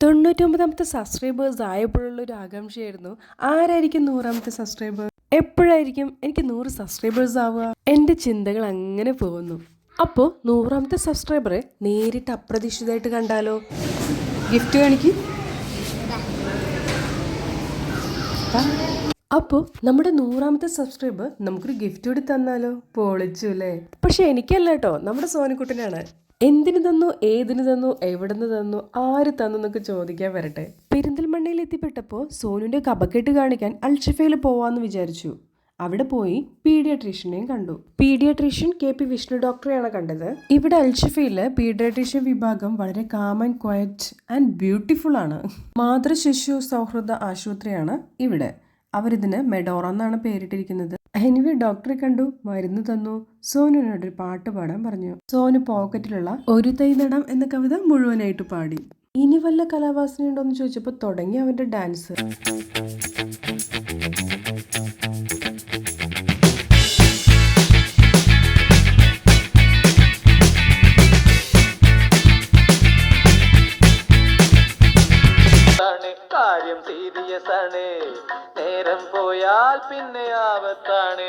99ാമത്തെ subscribers ആയപ്പോഴുള്ള ഒരു ആകാംക്ഷയായിരുന്നു, ആരായിരിക്കും 100ാമത്തെ subscriber, എപ്പോഴായിരിക്കും എനിക്ക് 100 സബ്സ്ക്രൈബേഴ്സ് ആവുക. എൻ്റെ ചിന്തകൾ അങ്ങനെ പോകുന്നു. അപ്പോൾ 100ാമത്തെ സബ്സ്ക്രൈബറെ നേരിട്ട് അപ്രതീക്ഷിതമായിട്ട് കണ്ടാലോ? ഗിഫ്റ്റ് കാണിക്കും. അപ്പോൾ നമ്മുടെ 100ാമത്തെ സബ്സ്ക്രൈബർ നമുക്കൊരു ഗിഫ്റ്റ് കൂടി തന്നാലോ? പൊളിച്ചു അല്ലേ? പക്ഷെ എനിക്കല്ല കേട്ടോ, നമ്മുടെ സോനുക്കുട്ടനാണ്. എന്തിനു തന്നു, ഏതിനു തന്നു, എവിടുന്ന് തന്നു, ആര് തന്നു എന്നൊക്കെ ചോദിക്കാൻ വരട്ടെ. പെരിന്തൽമണ്ണയിൽ എത്തിപ്പെട്ടപ്പോൾ സോനുവിന്റെ കപക്കെട്ട് കാണിക്കാൻ അൽഷിഫയിൽ പോവാന്ന് വിചാരിച്ചു. അവിടെ പോയി പീഡിയാട്രീഷ്യനെയും കണ്ടു. പീഡിയാട്രീഷ്യൻ KP വിഷ്ണു ഡോക്ടറെയാണ് കണ്ടത്. ഇവിടെ അൽഷിഫയിലെ പീഡിയാട്രീഷ്യൻ വിഭാഗം വളരെ calm and quiet and beautiful ആണ്. മാതൃശിശു സൗഹൃദ ആശുപത്രിയാണ് ഇവിടെ. അവരിതിന് മെഡോറ എന്നാണ് പേരിട്ടിരിക്കുന്നത്. എനിവേ ഡോക്ടറെ കണ്ടു, മരുന്ന് തന്നു, സോനുവിനോടൊരു പാട്ട് പാടാൻ പറഞ്ഞു. സോനു പോക്കറ്റിലുള്ള ഒരു തൈ നടാം എന്ന കവിത മുഴുവനായിട്ട് പാടി. ഇനി വല്ല കലാവാസന ഉണ്ടോന്ന് ചോദിച്ചപ്പോൾ തുടങ്ങി അവന്റെ ഡാൻസ്. കാര്യം സീരിയസ് ആണ്, നേരം പോയാൽ പിന്നെ ആപത്താണ്.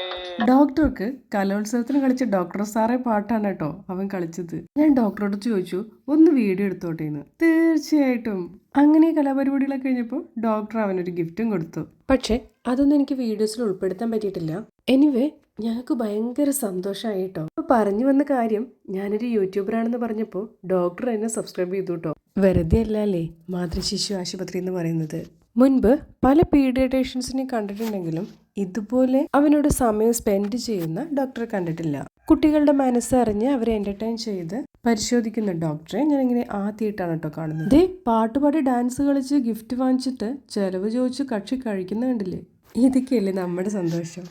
ഡോക്ടർക്ക് കലോത്സവത്തിന് കളിച്ച ഡോക്ടർ സാറെ പാട്ടാണ് കേട്ടോ അവൻ കളിച്ചത്. ഞാൻ ഡോക്ടറോട് ചോദിച്ചു, ഒന്ന് വീഡിയോ എടുത്തോട്ടേന്ന്. തീർച്ചയായിട്ടും. അങ്ങനെ കലാപരിപാടികളൊക്കെ കഴിഞ്ഞപ്പോൾ ഡോക്ടർ അവനൊരു ഗിഫ്റ്റും കൊടുത്തു. പക്ഷെ അതൊന്നും എനിക്ക് വീഡിയോസിൽ ഉൾപ്പെടുത്താൻ പറ്റിയിട്ടില്ല. എനിവേ ഞങ്ങൾക്ക് ഭയങ്കര സന്തോഷമായി കേട്ടോ. അപ്പോൾ പറഞ്ഞു വന്ന കാര്യം, ഞാനൊരു യൂട്യൂബറാണെന്ന് പറഞ്ഞപ്പോൾ ഡോക്ടർ എന്നെ സബ്സ്ക്രൈബ് ചെയ്തു കേട്ടോ. വെറുതെ അല്ലേ മാതൃശിശു ആശുപത്രി എന്ന് പറയുന്നത്. മുൻപ് പല പീഡിയാട്രീഷ്യൻസിനെ കണ്ടിട്ടുണ്ടെങ്കിലും ഇതുപോലെ അവനോട് സമയം സ്പെൻഡ് ചെയ്യുന്ന ഡോക്ടറെ കണ്ടിട്ടില്ല. കുട്ടികളുടെ മനസ്സറിഞ്ഞ് അവരെ എന്റർടൈൻ ചെയ്ത് പരിശോധിക്കുന്ന ഡോക്ടറെ ഞാൻ ഇങ്ങനെ ആദ്യമായിട്ടാണ് കേട്ടോ കാണുന്നത്. ദേ പാട്ടുപാടി ഡാൻസ് കളിച്ച് ഗിഫ്റ്റ് വാങ്ങിച്ചിട്ട് ചെലവ് ചോദിച്ച് കക്ഷി കഴിക്കുന്ന കണ്ടില്ലേ? ഇതൊക്കെയല്ലേ നമ്മുടെ സന്തോഷം.